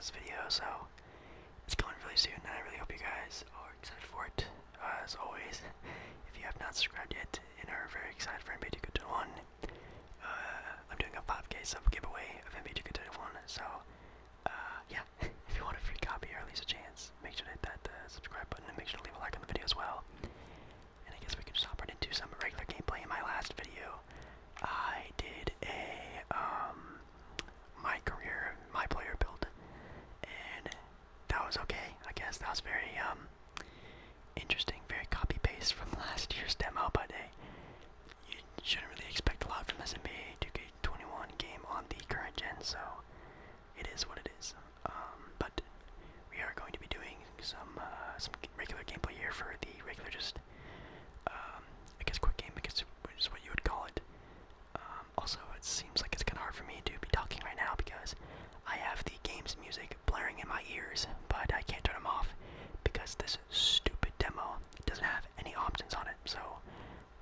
this video, so it's going really soon, and I really hope you guys are excited for it. As always, if you have not subscribed yet and are very excited for NBA2K21, I'm doing a 5K sub giveaway of NBA2K21, so yeah, if you want a free copy or at least a chance, make sure to hit that subscribe button and make sure to leave a like on the video as well. And I guess we can just hop right into some regular gameplay. In my last video, I did a MyCareer, MyPlayer build, and that was okay. I guess that was very interesting, very copy-paste from last year's demo, but you shouldn't really expect a lot from this NBA2K21 game on the current gen, so it is what it is. But we are going to be doing some regular gameplay here for the regular, just I guess quick game, because which is what you would call it. Also, it seems like it's kind of hard for me to be talking right now because I have the game's music blaring in my ears, but I can't turn them off because this stupid demo doesn't have any options on it. So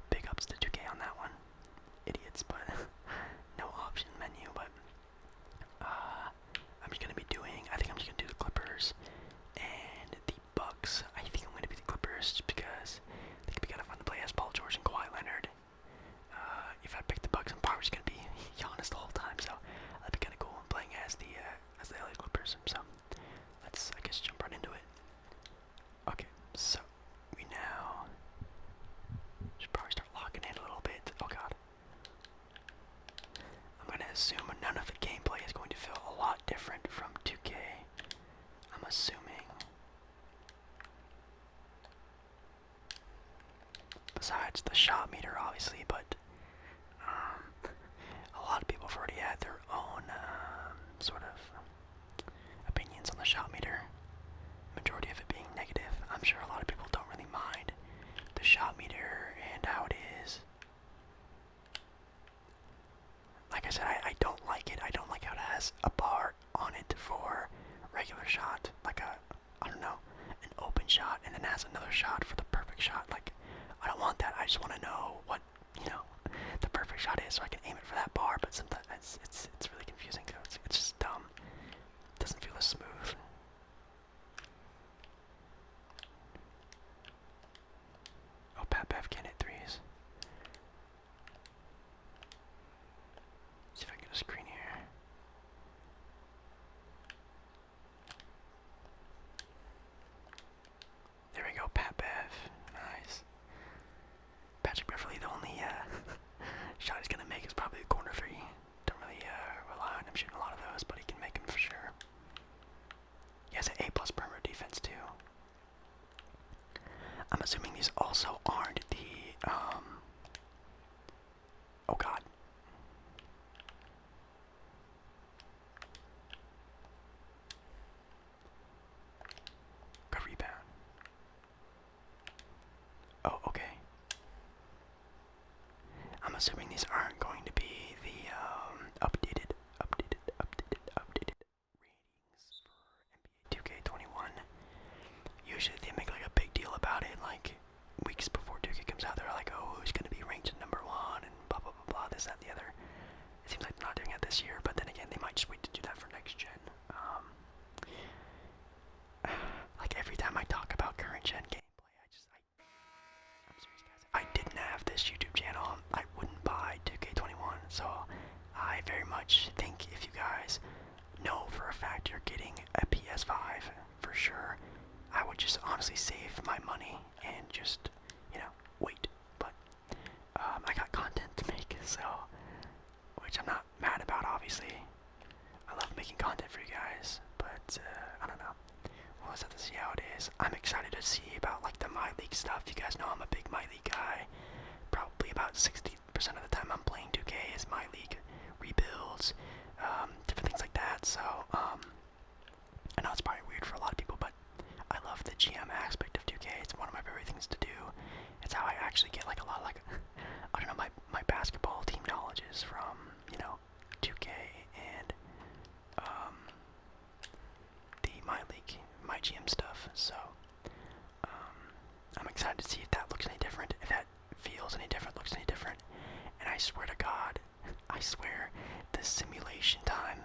big ups to 2K on that one, idiots. But no option menu. But I'm just gonna be doing. I think I'm just gonna do the Clippers and the Bucks. I think I'm gonna be the Clippers just because they could be kind of fun to play as Paul George and Kawhi Leonard. If I pick the Bucks, I'm probably just gonna be honest the whole time, so that'd be kind of cool playing as the LA Clippers. So let's, I guess, jump right into it. Okay, so we now should probably start locking in a little bit. Oh god, I'm gonna assume none of the gameplay is going to feel a lot different from 2K. I'm assuming. Besides the shot meter, obviously, but a lot of people have already had their own sort of opinions on the shot meter. Majority of it being negative. I'm sure a lot of people don't really mind the shot meter and how it is. Like I said, I don't like it. I don't like how it has a bar on it for regular shot, like I don't know, an open shot, and then has another shot for the perfect shot. Like, I don't want that. I just want to know what, the perfect shot is, so I can aim it for that bar. But sometimes it's really confusing. So it's just dumb. It doesn't feel as smooth. Oh, Pat Bev can't hit threes. See if I can get a screen here. There we go, Pat Bev. Nice. Patrick Beverly, the only shot he's gonna make is probably a corner three. Don't really rely on him shooting a lot of those, but he can make them for sure. He has an A+ perimeter defense too. I'm assuming these also aren't the oh god. Good rebound. Oh, okay. I'm assuming these aren't going to be the updated ratings for NBA2K21. Usually they make like a big deal about it, like weeks before 2K comes out. They're like, oh, who's going to be ranked #1 and blah blah blah blah, this, that, and the other. It seems like they're not doing it this year, but then again, they might just wait to do that for next gen. Like every time I talk about current gen gameplay, I'm serious, guys. I didn't have this YouTube channel, I wouldn't buy 2K21. So I very much think if you guys know for a fact you're getting a PS5 for sure, I would just honestly save my money and just, wait. But I got content to make, so, which I'm not mad about, obviously. I love making content for you guys, but I don't know. We'll just have to see how it is. I'm excited to see about like the MyLeague stuff. You guys know I'm a big MyLeague guy. Probably about 60% of the time I'm playing 2K is MyLeague rebuilds, different things like that. So I know it's probably weird for a lot of people, but I love the GM aspect of 2K. It's one of my favorite things to do. It's how I actually get like a lot of like I don't know, my basketball team knowledge is from 2K and the MyLeague, my GM stuff. So I'm excited to see if that looks any different, if that feels any different, looks any different. And I swear to God, I swear the simulation time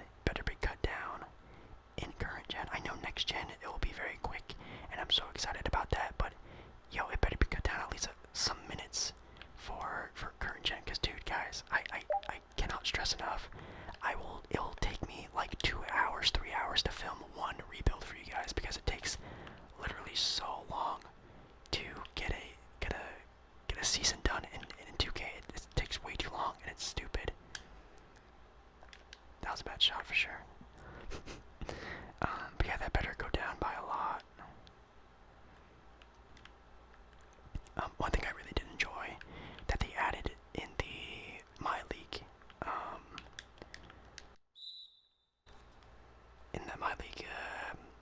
sure. But yeah, that better go down by a lot. One thing I really did enjoy that they added in the MyLeague,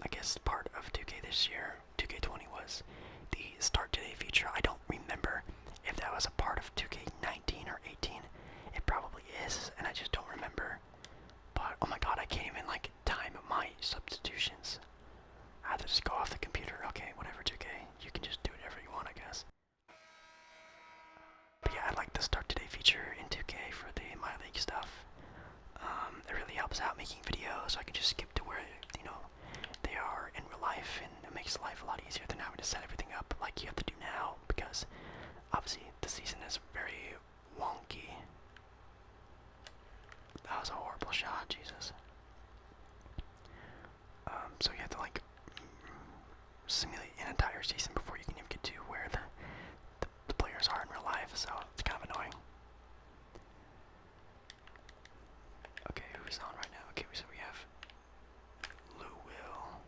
I guess part of 2K this year, 2K20 was the Start Today feature. I don't remember if that was a part of 2K19 or 18. It probably is, and I just don't remember. But oh my god, I can't even like time my substitutions. I have to just go off the computer. Okay, whatever, 2K. You can just do whatever you want, I guess. But yeah, I like the Start Today feature in 2K for the MyLeague stuff. It really helps out making videos, so I can just skip to where, you know, they are in real life, and it makes life a lot easier than having to set everything up like you have to do now, because obviously the season is very wonky. That was a horrible shot, Jesus. So you have to like simulate an entire season before you can even get to where the players are in real life, so it's kind of annoying. Okay, who's on right now? Okay, so we have Lou Will.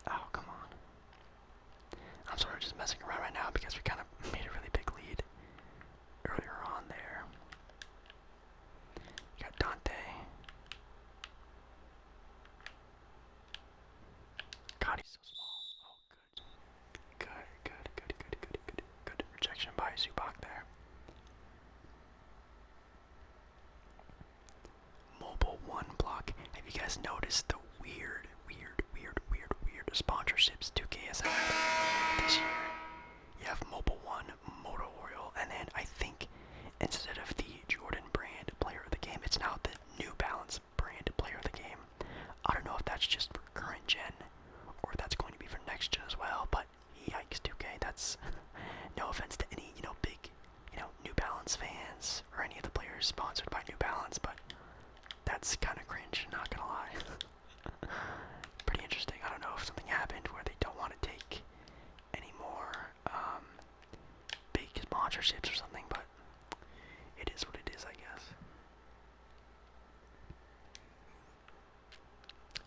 Oh, come on. I'm sort of just messing around right now because we kind of made a really big lead earlier on there. You got Dante. God, he's so small. Oh, good rejection by Zubac there. Mobile One block. Have you guys noticed the weird sponsorships 2K has had this year? You have Mobile One, Motor Oil, and then I think instead of the Jordan brand player of the game, it's now the New Balance brand player of the game. I don't know if that's just for current gen or if that's going to be for next gen as well, but yikes, 2K, that's no offense to any, you know, big, you know, New Balance fans or any of the players sponsored by New Balance, but that's kind of cringe, not gonna lie. Pretty interesting. I don't know if something happened where they don't want to take any more big sponsorships or something, but it is what it is, I guess.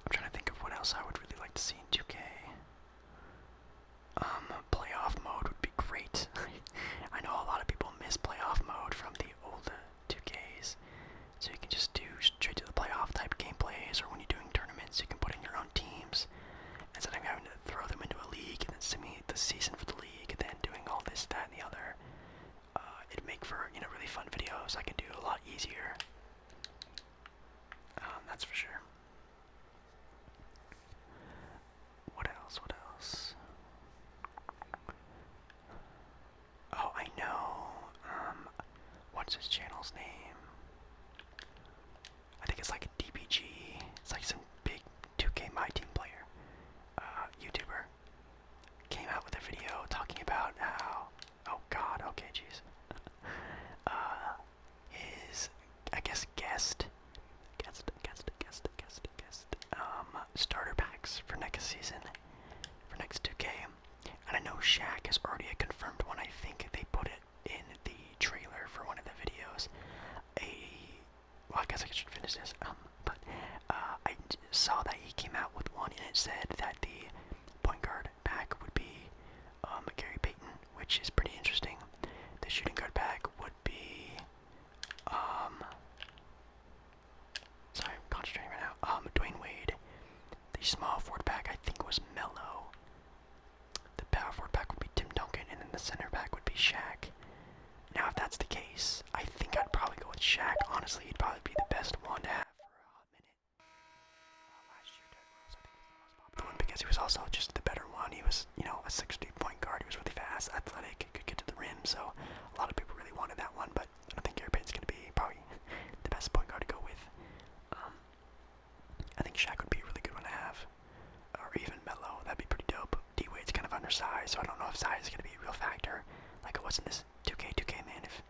I'm trying to think of what else I would really like to see in 2K. Playoff mode would be great. I know a lot of people miss playoff mode from the old 2Ks. So you can just do straight to the playoff type gameplays, or when you're doing tournaments, you can put in your own teams instead of having to throw them into a league and then simulate the season for the league and then doing all this, that, and the other. It'd make for, you know, really fun videos I can do a lot easier. That's for sure. What else? What else? Oh, I know. What's his channel's name? I think it's like a DBG. It's like some big 2K MyTeam player, YouTuber, came out with a video talking about how, oh god, okay, jeez. His, I guess, guest, starter packs for next season, for next 2K. And I know Shaq is already a confirmed one. I think they put it in the trailer for one of the videos. Well, I guess I should finish this. But I saw that he came out with one, and it said that the point guard pack would be Gary Payton, which is pretty interesting. The shooting guard pack would be sorry, I'm concentrating right now. Dwayne Wade. The small forward pack I think was Melo. The power forward pack would be Tim Duncan, and then the center pack would be Shaq. Now, if that's the case, I think I'd probably go with Shaq. Honestly, he'd probably be the best one to have for a hot minute. Last year, Derrick Rose, I think, was the most popular one because he was also just the better one. He was, you know, a 6'3" point guard. He was really fast, athletic, could get to the rim. So a lot of people really wanted that one, but I don't think Gary Payton's going to be probably the best point guard to go with. I think Shaq would be a really good one to have, or even Melo. That'd be pretty dope. D-Wade's kind of undersized, so I don't know if size is going to be a real factor, like it was in this 2K, man. If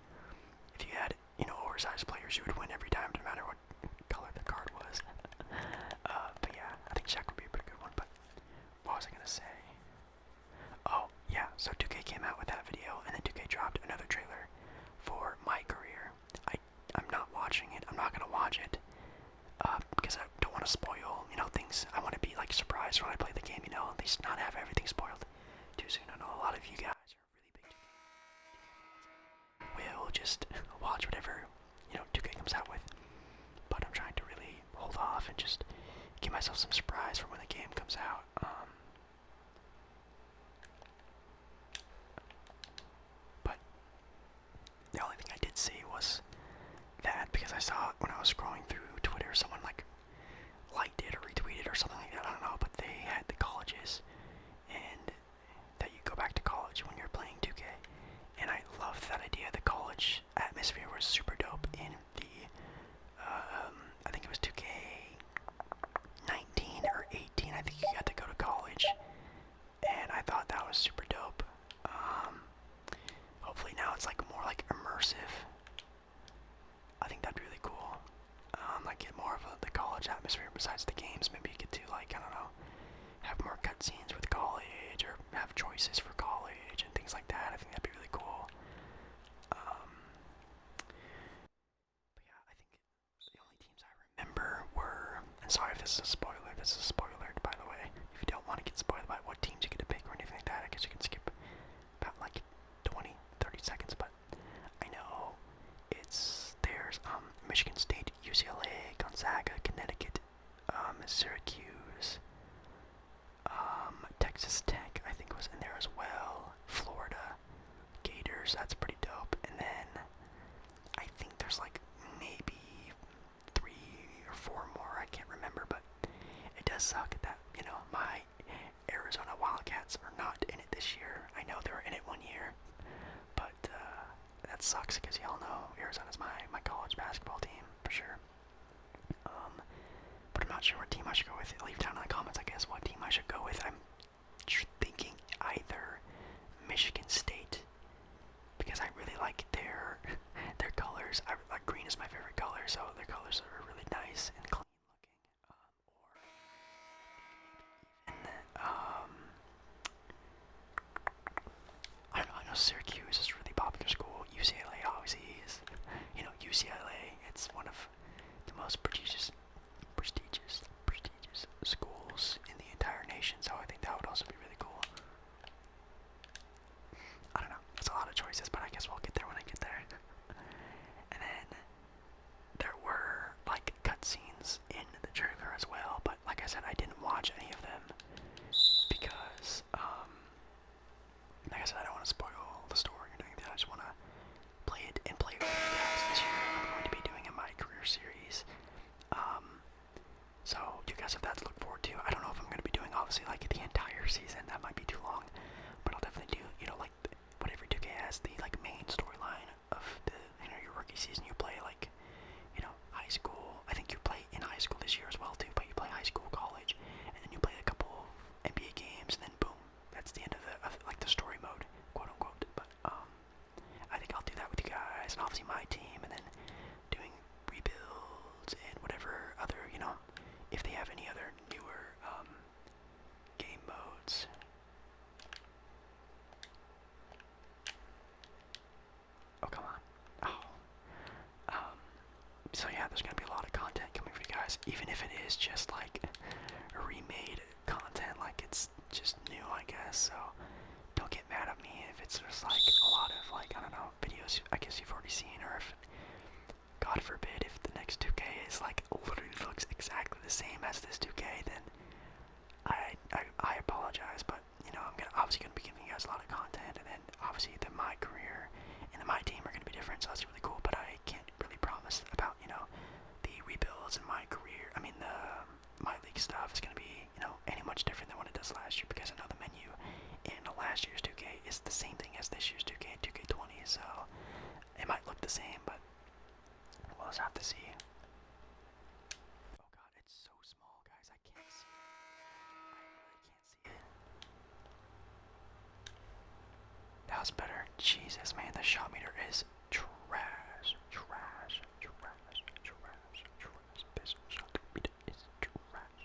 you had, you know, oversized players, you would win every time, no matter what color the card was. But yeah, I think Shaq would be a pretty good one. But what was I gonna say? Oh yeah, so 2K came out with that video, and then 2K dropped another trailer for MyCareer. I'm not watching it. I'm not gonna watch it college atmosphere besides the games. Maybe you get to, like, I don't know, have more cutscenes with college, or have choices for college and things like that. I think that'd be really cool. But yeah, I think the only teams I remember were, and sorry if this is a spoiler, by the way. If you don't want to get spoiled by what teams you get to pick or anything like that, I guess you can skip about like 20, 30 seconds, but I know there's Michigan State, UCLA, Gonzaga, Connecticut, Syracuse, Texas Tech, I think was in there as well, Florida, Gators, that's pretty dope, and then I think there's like maybe 3 or 4 more, I can't remember, but it does suck that, you know, my Arizona Wildcats are not in it this year. I know they were in it one year, but that sucks because y'all know Arizona's my college basketball team for sure. But I'm not sure what team I should go with. Leave down in the comments, I guess, what team I should go with. I'm thinking either Michigan State, because I really like their colors. Like green is my favorite color, so their colors are really nice and clean looking. Or even I don't know. I know Syracuse is a really popular school. UCLA obviously is. You know, UCLA. It's one of the most prestigious schools in the entire nation. So I think that would also be really cool. I don't know. It's a lot of choices, but I guess we'll get there when I get there. And then there were like cutscenes in the trailer as well, but like I said, I didn't watch any of them because, like I said, I don't want to spoil the story or anything. I just want to play it and play with you guys this year. I'm going to be doing a MyCareer series. So you guys have that to look forward to. I don't know if I'm going to be doing obviously like the entire season. That might be too long, but I'll definitely do, you know, like whatever 2K has, the like main storyline of the, you know, your rookie season. You play like, you know, high school. I think you play in high school this year as well too, but you play high school, college, and then you play a couple NBA games, and then boom, that's the end of like the story mode, quote unquote. But I think I'll do that with you guys, and obviously my team, and then doing rebuilds and whatever other, you know, if they have any other newer game modes. Oh, come on. Oh. So yeah, there's gonna be a lot of content coming for you guys, even if it is just like remade content, like it's just new, I guess. So don't get mad at me if it's just like a lot of like, I don't know, videos I guess you've already seen, or if, God forbid, if the next 2K is like literally looks exactly the same as this 2K, then I apologize, but you know, I'm obviously gonna be giving you guys a lot of content, and then obviously the MyCareer and the MyTeam are gonna be different, so that's really cool. But I can't really promise about, you know, the rebuilds and MyCareer. I mean the MyLeague stuff is gonna be, you know, any much different than what it does last year, because I know the menu in last year's 2K is the same thing as this year's 2K and 2K20, so it might look the same, but we'll just have to see. Oh god, it's so small, guys. I can't see it. I really can't see it. That was better. Jesus, man, the shot meter is trash. This shot meter is trash.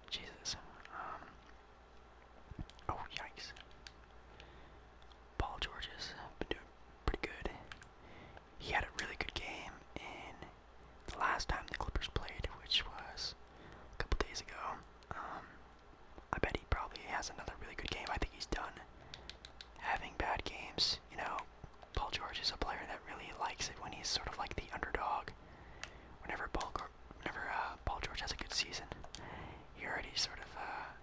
Jesus. Oh, yikes. Paul George has been doing pretty good. He had a really good game in the last time the Clippers played, which was a couple days ago. I bet he probably has another really good game. I think he's done having bad games. You know, Paul George is a player that really likes it when he's sort of like the underdog. Whenever Paul George has a good season, he already sort of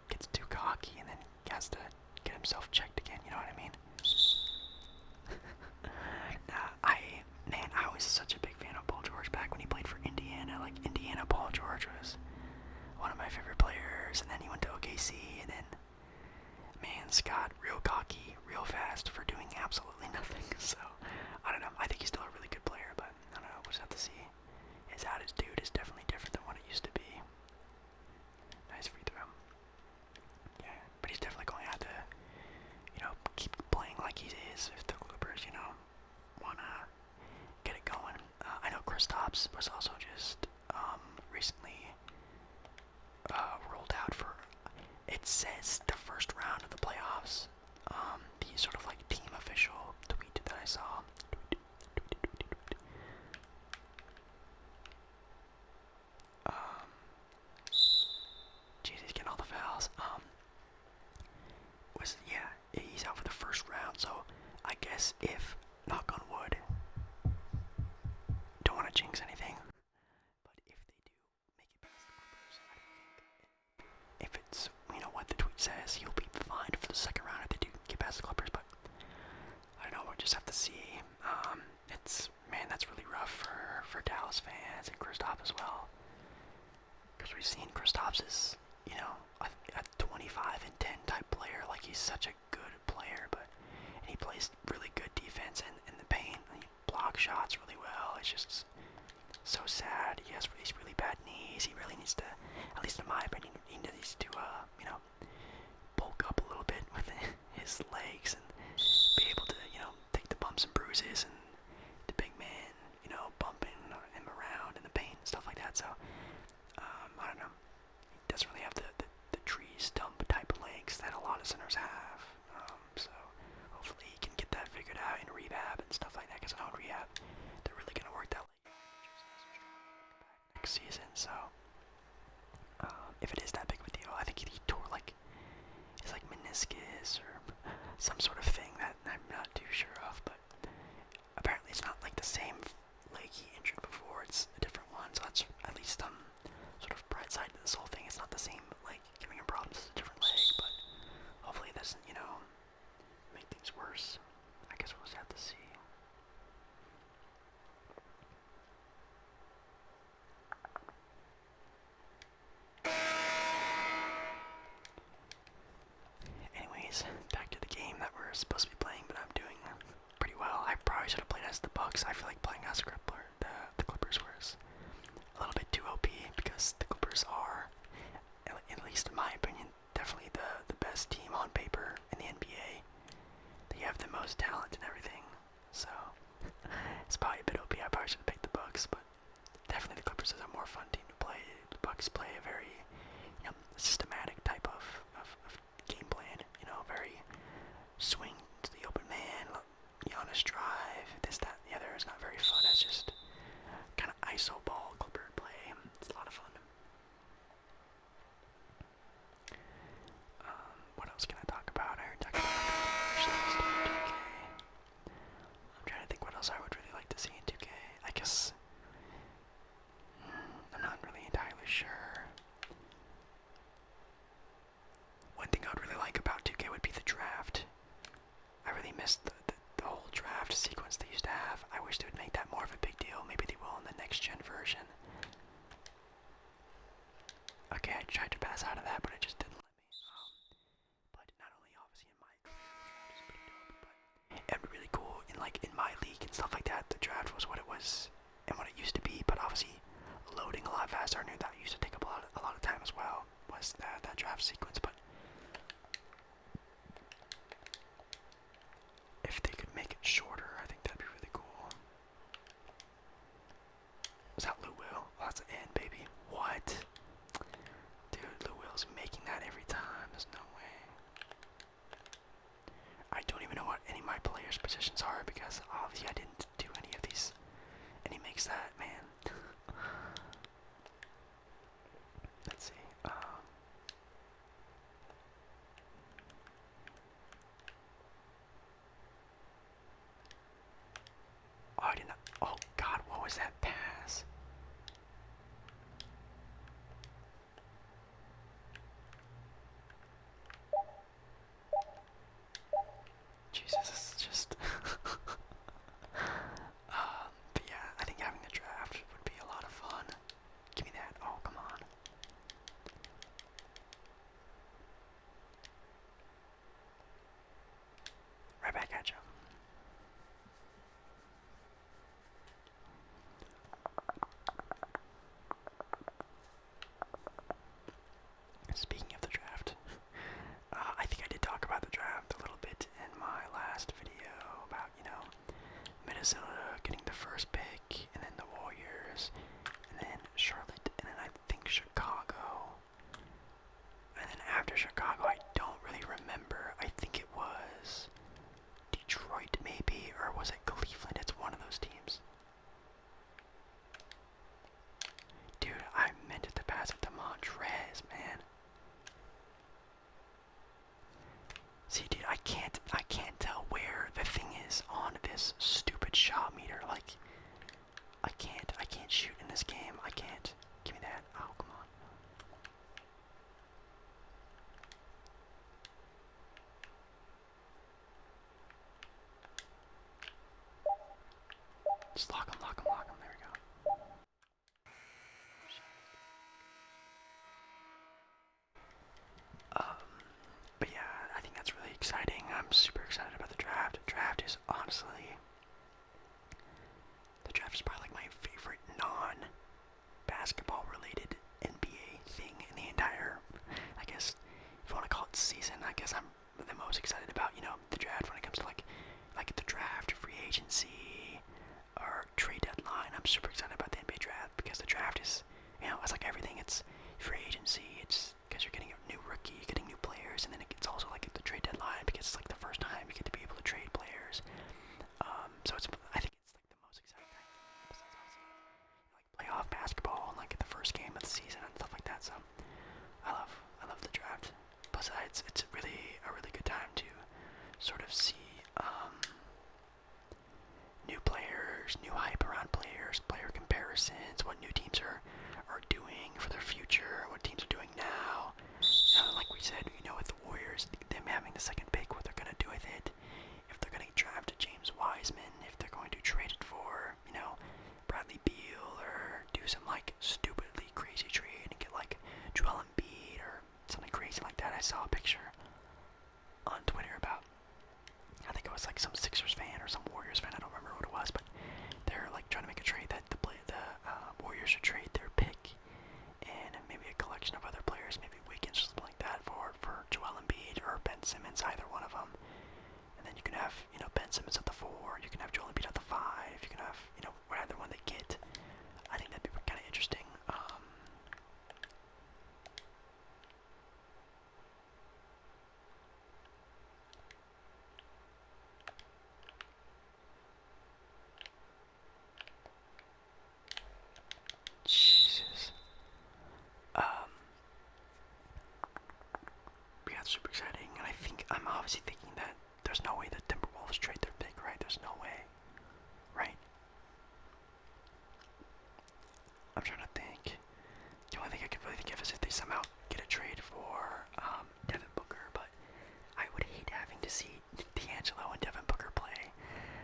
gets too cocky and then has to get himself checked again. You know what I mean? I was such a big fan of Paul George back when he played for Indiana. Like, Indiana, Paul George was one of my favorite players, and then he went to OKC, and then, man, Scott, real cocky, real fast for doing absolutely nothing. So, I don't know. I think he's still a really good player, but I don't know. We'll just have to see. His attitude is definitely different than what it used to be. Nice free throw. Yeah, but he's definitely going to have to, you know, keep playing like he is if the Clippers, you know, want to get it going. I know Kristaps was also just Kristaps as well. Because we've seen Kristaps is, you know, a 25 and 10 type player. Like, he's such a good player, but and he plays really good defense in the paint. And he blocks shots really well. It's just so sad. He has these really bad knees. He really needs to, at least in my opinion, he needs to, you know, bulk up a little bit with his legs and be able to, you know, take the bumps and bruises and the big man, you know, bumping him around in the paint and stuff like that. So, I don't know. He doesn't really have the tree stump type of legs that a lot of centers have. So hopefully he can get that figured out in rehab and stuff like that. Because I know in rehab they're really gonna work that leg next season. So if it is that big of a deal, I think he tore like his like meniscus or some sort of thing that I'm not too sure of. But apparently it's not like the same leg he injured before. It's a different one. So that's at least sort of bright side to this whole thing. It's not the same leg giving him problems. It's a different leg, but hopefully it doesn't, you know, make things worse. I guess we'll just have to see. Anyways, back to the game that we're supposed to be playing, but I'm doing pretty well. I probably should have played as the Bucks. I feel like playing as the Clippers was a little bit too OP because the Clippers are, at least in my opinion, definitely the best team on paper in the NBA. They have the most talent and everything, so it's probably a bit OP. I probably should have picked the Bucks, but definitely the Clippers is a more fun team to play. The Bucks play a very, you know, systematic type of game plan. You know, very swing to the open man, Giannis drive, this, that, and the other. Is not very fun. It's just kind of iso ball Clipper play. It's a lot of fun. What else can I talk about? I already talked about Wishlist in 2K. I'm trying to think what else I would really like to see in 2K. I guess I'm not really entirely sure. One thing I would really like about 2K would be the draft. I really missed the whole draft sequence they used to have. I wish they would make that more of a big deal. Maybe they will in the next gen version. Okay, I tried to pass out of that, but it just didn't let me. But not only obviously in MyCareer, which is pretty dope, but it'd be really cool in like in MyLeague and stuff like that. The draft was what it was and what it used to be, but obviously loading a lot faster. I knew that used to take up a lot of time as well. Was that draft sequence? But if they could make it shorter, I think that'd be really cool. Was that Lou Will? Oh, that's an N, baby. What? Dude, Lou Will's making that every time. There's no way. I don't even know what any of my players' positions are because obviously I didn't do any of these. And he makes that, man. Let's see. Oh, I did not. Oh, God, what was that pass? Jesus, this is just. But yeah, I think having the draft would be a lot of fun. Give me that. Oh, come on. Right back at you. Speaking of the draft, I think I did talk about the draft a little bit in my last video about, you know, Minnesota getting the first pick, and then the Warriors, and then Charlotte, and then I think Chicago. And then after Chicago, I don't really remember. I think it was Detroit maybe, or was it Cleveland? It's one of those teams. Dude, I meant to pass it to Montrez, man. See, dude, I can't tell where the thing is on this stupid shot meter. Like, I can't shoot in season, I guess I'm the most excited about, you know, the draft when it comes to like the draft, free agency, or trade deadline. I'm super excited about the NBA draft because the draft is, you know, it's like everything. It's free agency. It's because you're getting a new rookie, you're getting new players, and then it's also like the trade deadline because it's like the first time you get to be able to trade players. So it's, I think it's like the most exciting thing besides obviously like playoff basketball and like the first game of the season and stuff like that. So I love the draft. Plus, it's really a really good time to sort of see new players, new hype around players, player comparisons, what new teams are doing for their future, what teams are doing now. Like we said, you know, with the Warriors, them having the second pick, what they're gonna do with it, if they're gonna draft James Wiseman, if they're going to trade it for, you know, Bradley Beal, or do some like stupidly crazy trade and get like Joel Embiid or something crazy like that. I saw a picture on Twitter about, I think it was like some Sixers fan or some Warriors fan, I don't remember what it was, but they're like trying to make a trade that the Warriors should trade their pick and maybe a collection of other players, maybe Wiggins or something like that for Joel Embiid or Ben Simmons, either one of them. And then you can have, you know, Ben Simmons at the 4, you can have Joel Embiid at the 5, you can have, you know, whatever one they get. I think that'd be kind of interesting. Jesus. But yeah, it's super exciting, and I'm obviously thinking that there's no way the Timberwolves trade their pick, right? There's no way, right? I'm trying to think. The only thing I can really think of is if they somehow get a trade for Devin Booker, but I would hate having to see D'Angelo and Devin Booker play,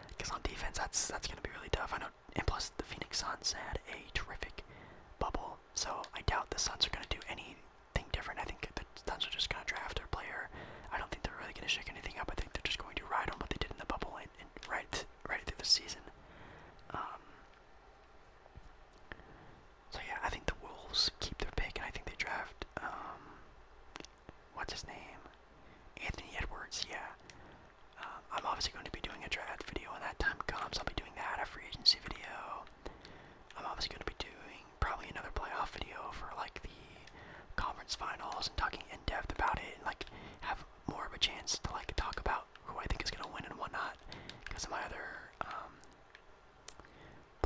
because on defense that's going to be really tough. I know, and plus the Phoenix Suns had a terrific bubble, so I doubt the Suns are going to do anything different. I think the Suns are just going to draft their player. I don't think they're really going to shake anything up. I think they're just going to ride on what they did in the bubble and right through the season. So yeah, I think the Wolves keep their pick, and I think they draft, what's his name? Anthony Edwards, yeah. I'm obviously going to be doing a draft video when that time comes. I'll be doing that, a free agency video. I'm obviously going to be doing probably another playoff video for like the conference finals and talking in depth about it and like have more of a chance to like talk about who I think is going to win and whatnot. Because my other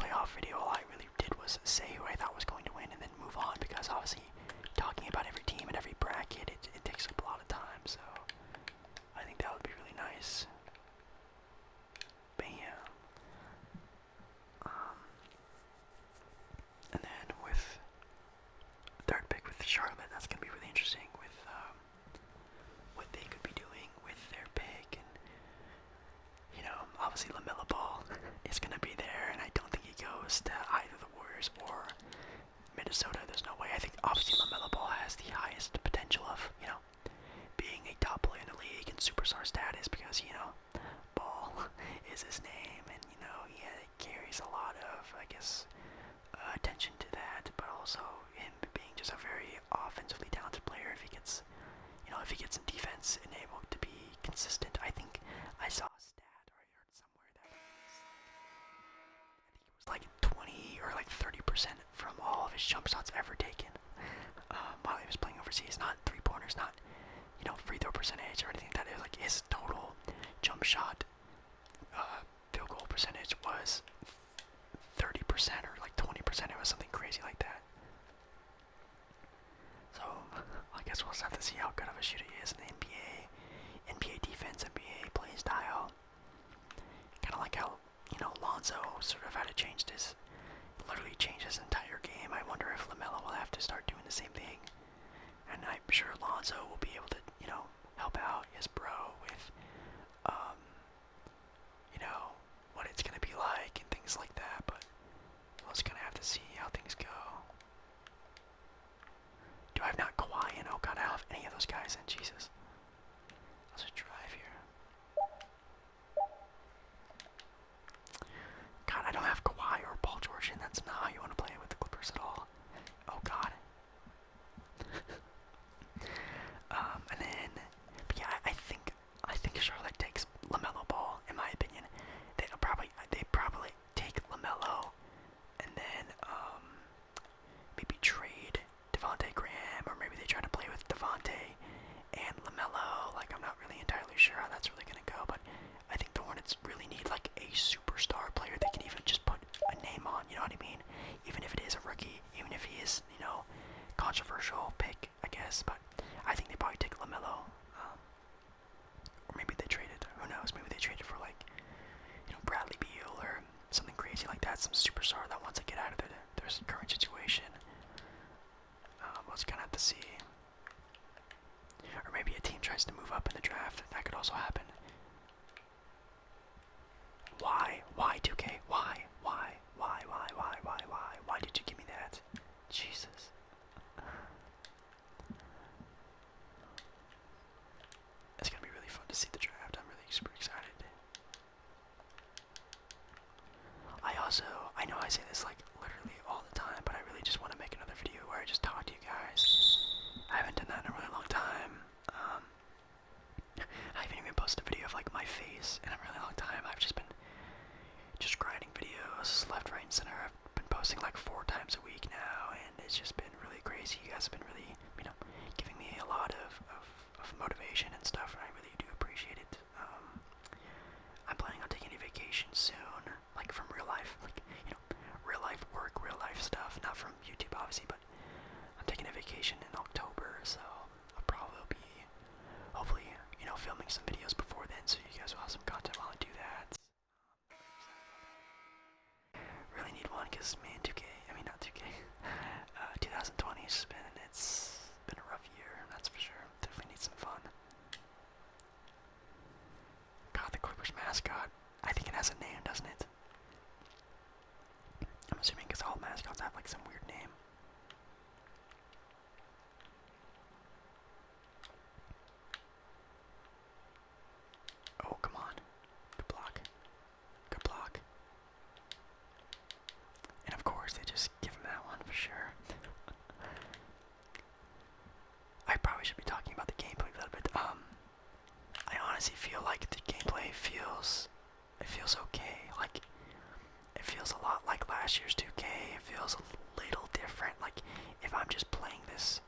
playoff video, all I really did was say who I thought was going to win and then move on, because obviously talking about every team and every bracket, it takes up a lot of time, so I think that would be really nice. Bam. And then with third pick with Charlotte, that's going to be really interesting with what they could be doing with their pick. And, you know, obviously LaMelo Ball is going to be there, and I don't think he goes to either the Warriors or Minnesota. There's no way. I think obviously LaMelo Ball has the highest potential of, you know, being a top player in the league and superstar status, because, you know, Ball is his name, and, you know, he carries a lot of, I guess, attention to that, but also him being just a very offensively talented player. If he gets, you know, if he gets in defense and able to be consistent, I think I saw a stat, or I heard somewhere that it was like 20 or like 30% from all of his jump shots ever taken while he was playing overseas. Not 3-pointers, not, you know, free throw percentage or anything like that. It was like his total jump shot field goal percentage was 30% or like 20%. It was something crazy like that. So I guess we'll just have to see how good of a shooter he is in the NBA defense, NBA play style. Kind of like how, you know, Lonzo sort of had to literally change his entire game. I wonder if LaMelo will have to start doing the same thing. And I'm sure Lonzo will be able to, you know, help out his bro with, you know, what it's going to be like and things like that. But we'll just kind of have to see how things go. Do I have not Kawhi and oh god, I don't have any of those guys in? Jesus. Let's just drive here. God, I don't have Kawhi or Paul George, and that's not how you want to play with the Clippers at all. Oh god. maybe trade Devontae Graham, or maybe they try to play with Devontae and LaMelo. Like, I'm not really entirely sure how that's really gonna go, but I think the Hornets really need like a superstar player they can even just put a name on. You know what I mean? Even if it is a rookie, even if he is, you know, controversial pick, I guess. But I think they probably take LaMelo, or maybe they traded. Who knows? Maybe they traded for like, you know, Bradley Beal or something crazy like that. Some superstar that wants to get out of their current situation. We'll just kind of have to see. Or maybe a team tries to move up in the draft. That could also happen. Why? Why 2K? Why? Why? Why? Why? Why? Why? Why? Why did you give me that? Jesus. It's gonna be really fun to see the draft. I'm really super excited. I know I say this like literally all the time, but I really just want to make another video where I just talk to you guys. I haven't done that in a really long time. I haven't even posted a video of like my face in a really long time. I've just been grinding videos left, right, and center. I've been posting like 4 times a week now, and it's just been really crazy. You guys have been really, you know, giving me a lot of motivation and stuff, and I really do appreciate it. I'm planning on taking a vacation soon, like from real life, like, you know, real life work, real life stuff, not from YouTube obviously, but I'm taking a vacation in October, so I'll probably be, hopefully, you know, filming some videos before then, so you guys will have some content while I do that. Really need one, because man, 2K, I mean not 2K, 2020's it's been a rough year, that's for sure. Definitely need some fun. God, the Clippers mascot, I think it has a name, doesn't it? I'm assuming because all mascots have like some weird name. Oh, come on. Good block. Good block. And of course, they just give him that one for sure. I probably should be talking about the gameplay a little bit. I honestly feel like the gameplay feels okay. Like, it feels a lot like last year's 2K. It feels a little different. Like, if I'm just playing this,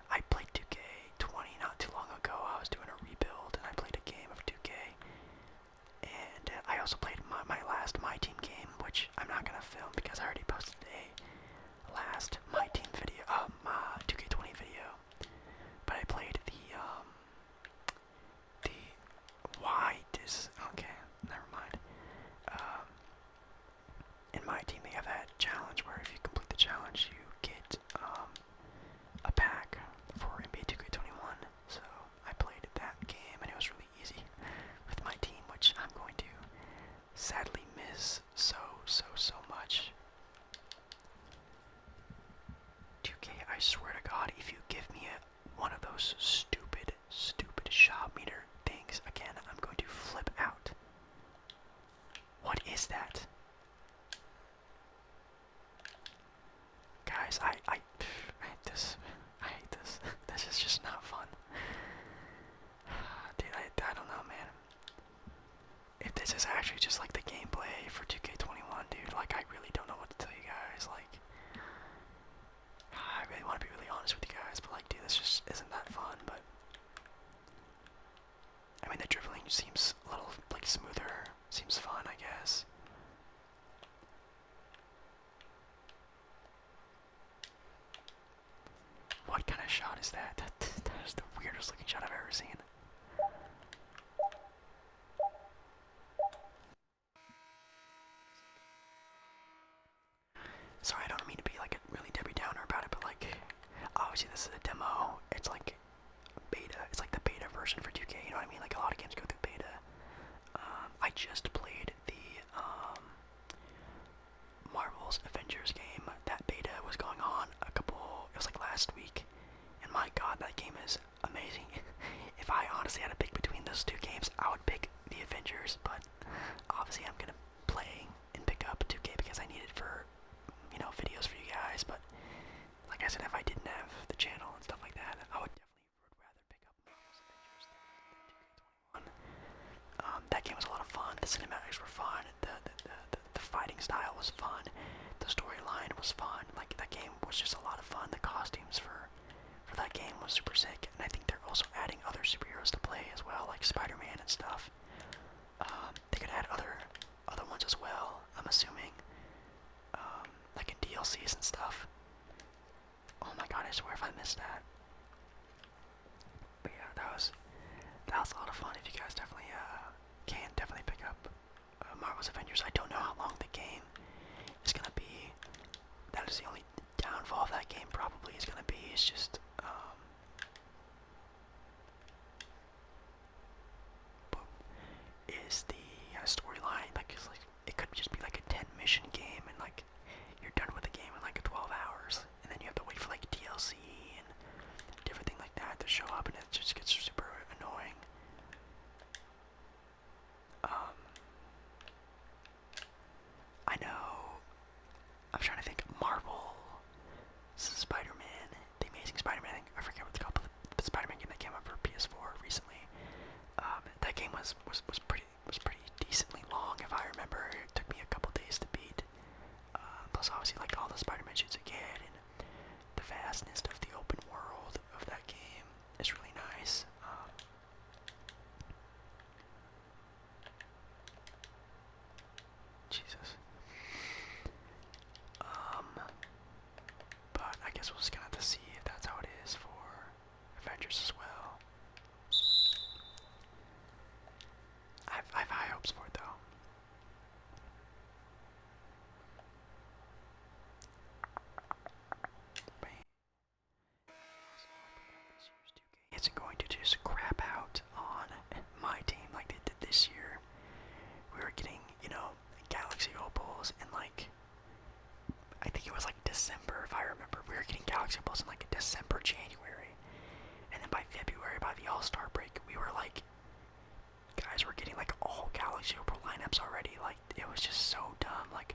I played 2K20 not too long ago. I was doing a rebuild, and I played a game of 2K. And I also played my last MyTeam game, which I'm not gonna film because I already posted a last MyTeam video, my 2K20 video. But I played the why this? Okay, never mind. In MyTeam, they have that challenge where if you complete the challenge, you get a pack for NBA2K21. So I played that game, and it was really easy with my team, which I'm going to sadly miss so much. 2K, I swear to God, if you give me one of those stupid shot meter things again, I'm going to flip out. What is that? Guys, I hate this. I hate this. This is just not fun. Dude, I don't know, man. If this is actually just like the gameplay for 2K21, dude, like, I really don't know what to tell you guys. Like, I really want to be really honest with you guys, but like, dude, this just isn't that fun. But I mean, the dribbling seems a little like smoother. Seems fun, I guess. What kind of shot is that? That is the weirdest looking shot I've ever seen. Sorry, I don't mean to be like a really Debbie Downer about it, but like, obviously this is a demo. It's like beta. It's like the beta version for 2K. You know what I mean? Like, a lot of games go through beta. I just played the Marvel's Avengers game. That beta was going on it was like last week, and my God, that game is amazing. If I honestly had to pick between those two games, I would pick the Avengers, but obviously I'm gonna play and pick up 2K because I need it for, you know, videos for you guys. But like I said, if I didn't have the channel and stuff like that, I would definitely rather pick up Marvel's Avengers than 2K21. That game was a lot of fun. The cinematics were fun. The fighting style was fun. The storyline was fun. Like, that game was just a lot of was super sick. And I think they're also adding other superheroes to play as well, like Spider-Man and stuff. They could add other ones as well, I'm assuming. Like in DLCs and stuff. Oh my god, I swear if I missed that. But yeah, that was a lot of fun. If you guys definitely can definitely pick up Marvel's Avengers. I don't know how long the game is gonna be. That is the only downfall of that game. Probably is gonna be. It's just is the storyline like it could just be like a 10 mission game and like you're done with the game in like 12 hours, and then you have to wait for like DLC and different thing like that to show up, and it just gets super annoying. I know. I'm trying to think. Marvel, Spider-Man, The Amazing Spider-Man. I forget what it's called, but the Spider-Man game that came out for PS4 recently. That game was pretty decently long, if I remember. It took me a couple days to beat. Plus, obviously, like all the Spider-Man shoots again, and the vastness of the open world of that game is really nice. Jesus. But I guess we'll just gonna have to see if that's how it is for Avengers as well. I have high hopes for it though. Isn't going to just crap out on my team like they did this year. We were getting, you know, Galaxy Opals in like, I think it was like December if I remember. We were getting Galaxy Opals in like December, January. And then by February, by the All-Star break, we were like, guys were getting like all Galaxy Opal lineups already. Like, it was just so dumb. Like,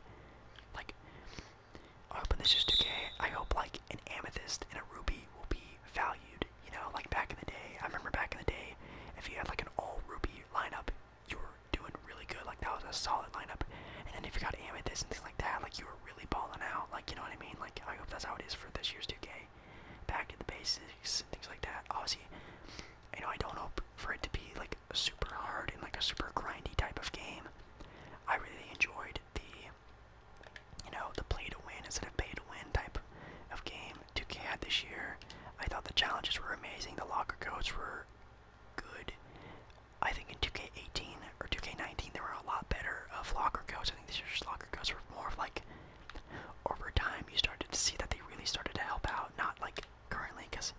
I hope this is 2K. I hope like an Amethyst and a Ruby will be valued. You know, like back in the day. I remember back in the day, if you had like an all Ruby lineup, you were doing really good. Like that was a solid lineup. And then if you got Amethyst and things like that, like you were really balling out. Like, you know what I mean? Like, I hope that's how it is for this year's 2K. Back to the basics, things like that. Obviously, you know, I don't hope for it to be like a super hard and like a super grindy type of game. I really enjoyed the, you know, the play to win instead of pay to win type of game 2K had this year. I thought the challenges were amazing. The locker codes were good. I think in 2K18 or 2K19 there were a lot better of locker codes. I think this year's locker codes were more of like, over time you started to see that they really started to help out, not like currently, because,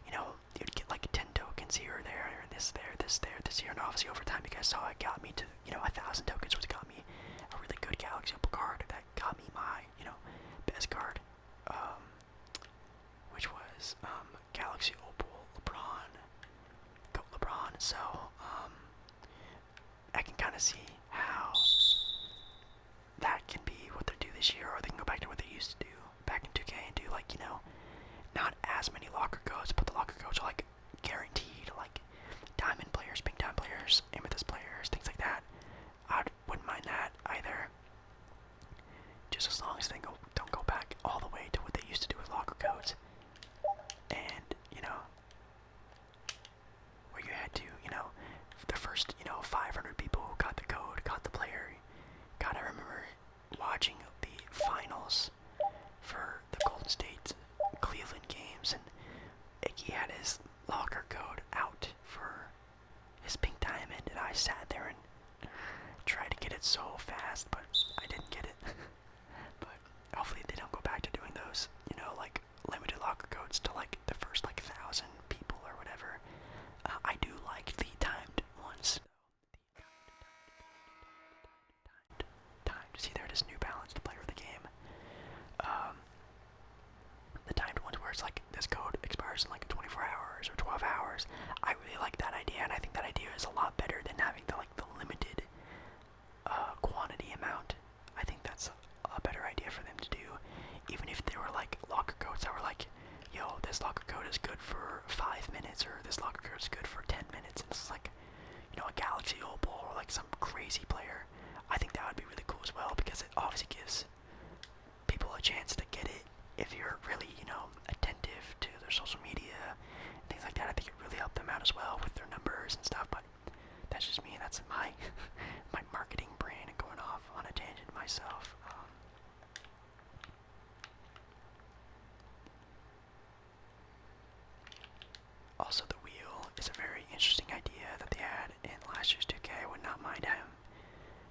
you know, you'd get like 10 tokens here or there, or this there, this there, this here, and obviously over time you guys saw it got me to, you know, 1,000 tokens, which got me a really good Galaxy Opal card that got me my, you know, best card, which was Galaxy Opal LeBron, Goat LeBron. So I can kind of see how that can be what they do this year, or they can go back to what they used to do back in 2K and do like, you know, not as many locker codes, but the locker codes are like guaranteed, like diamond players, pink diamond players, amethyst players, things like that. I wouldn't mind that either, just as long as they don't go back all the way to what they used to do with locker codes. And, you know, where you had to, you know, the first, you know, 500 people who got the code, got the player. God, I remember watching the finals for the Golden State Cleveland games, and Iggy had his locker code out for his pink diamond, and I sat there and tried to get it so fast, but I didn't get it. But hopefully they don't go back to doing those, you know, like limited locker codes to like the first like 1,000 people or whatever. I do like the timed ones. See, there it is, New Balance, the player of the game. The timed ones where it's like this code expires in like 24 hours or 12 hours. I really like that idea, and I think that idea is a lot better than having the like the limited quantity amount. I think that's a better idea for them to do. Even if there were like locker codes that were like, yo, this locker code is good for 5 minutes, or this locker code is good for 10 minutes, and it's like, you know, a Galaxy Opal or like some crazy player. I think that would be really cool as well, because it obviously gives people a chance to get it if you're really, you know, attentive to their social media last year's 2K. I would not mind him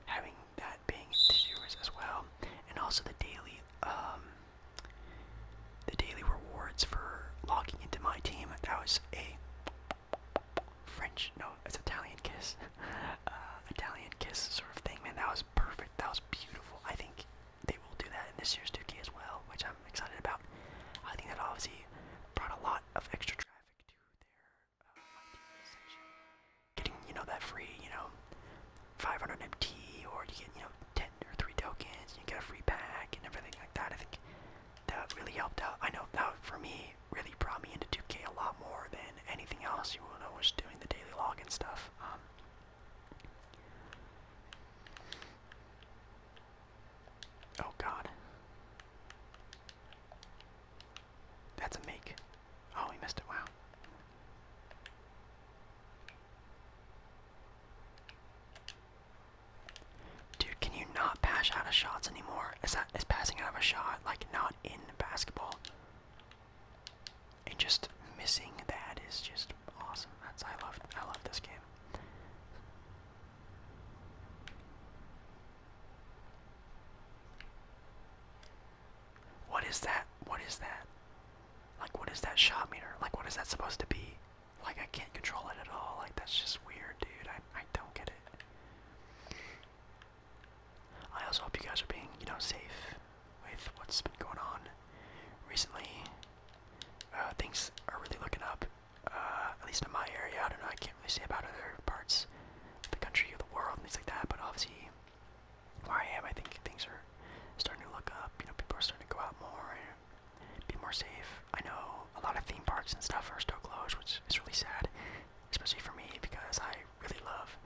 having that being this year's as well. And also the daily rewards for logging into MyTeam. That was a French, no, it's Italian kiss. Italian kiss sort of thing, man. That was perfect. That was beautiful. I think they will do that in this year's 2K as well, which I'm excited about. I think that obviously brought a lot of extra traffic to their MyTeam section. Getting, that free, 500 MT, or you get, 10 or 3 tokens, and you get a free pack and everything like that. I think that really helped out. I know that for me really brought me into 2K a lot more than anything else. You will know was doing the daily login stuff. Oh god. That's a make. Oh, he missed it. Wow. Dude, can you not pass out of shots anymore? Is passing out of a shot like not in basketball? And just missing that is just awesome. I love this game. What is that? What is that? Like, what is that shot meter? Like, what is that supposed to be? Like, I can't control it at all. Like, that's just weird, dude. I don't get it. I also hope you guys are being, safe with what's been going on recently. Things are really looking up, at least in my area. I don't know, I can't really say about other parts of the country or the world and things like that, but obviously where I am, I think things are starting to look up. People are starting to go out more and be more safe. I know a lot of theme parks and stuff are still closed, which is really sad, especially for me because I really love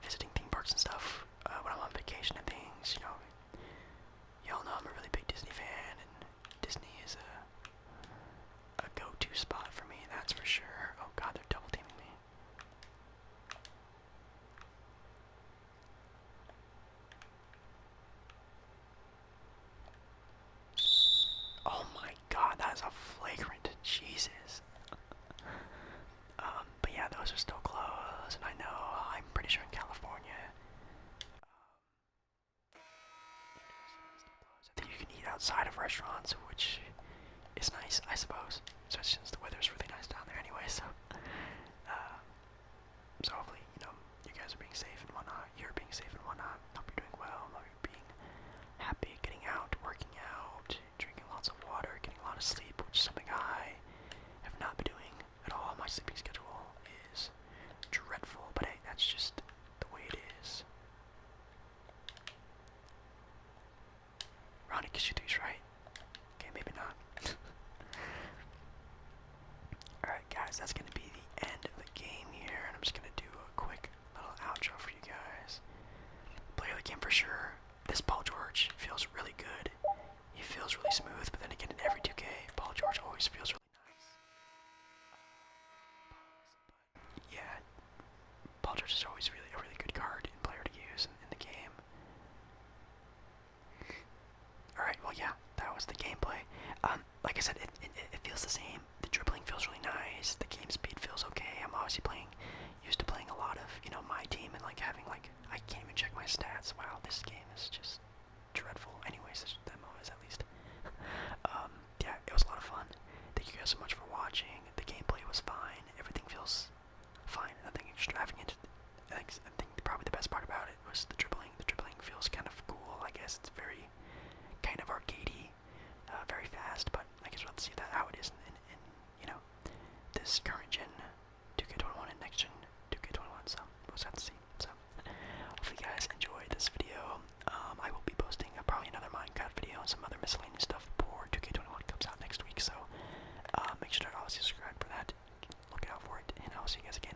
visiting theme parks and stuff when I'm on vacation and things. Y'all know I'm a really big Disney fan, and Disney is a go-to spot for me, that's for sure. Oh god, they're double teaming me. Oh my god, that is a flagrant. Jesus. But yeah, those are still closed, and I know, I'm pretty sure in California, I think you can eat outside of restaurants, which is nice, I suppose, especially since the weather's really nice down there anyway, so hopefully, you guys are being safe and whatnot, you're being safe and whatnot, hope you're doing well, hope you're being happy, getting out, working out, drinking lots of water, getting a lot of sleep, which is something I have not been doing at all. My sleeping schedule is dreadful, but hey, that's just the way it is. Ronnie can shoot these, right? Okay, maybe not. Alright guys, that's going to be the end of the game here, and I'm just going to do a quick little outro for you guys. Player of the game for sure. This Paul George feels really good. He feels really smooth, but then again in every 2K, Paul George always feels really nice. But yeah, Paul George is always really a really good card and player to use in the game. Alright, well yeah, that was the gameplay. Like I said, it feels the same. The dribbling feels really nice. The game speed feels okay. I'm obviously used to playing a lot of, MyTeam and like having I can't even check my stats. Wow, this game is just dreadful. Anyways, this demo is at least. Yeah, it was a lot of fun. Thank you guys so much for watching. The gameplay was fine. Everything feels fine. Nothing extravagant. I think probably the best part about it was the dribbling. The dribbling feels kind of cool. I guess it's very kind of arcadey, very fast, but I guess we'll have to see how it is in this current gen 2K21 and next gen 2K21, so we'll just have to see. So hopefully you guys enjoyed this video. I will be posting probably another Minecraft video and some other miscellaneous stuff before 2K21 comes out next week, so make sure to obviously subscribe for that. Look out for it, and I'll see you guys again.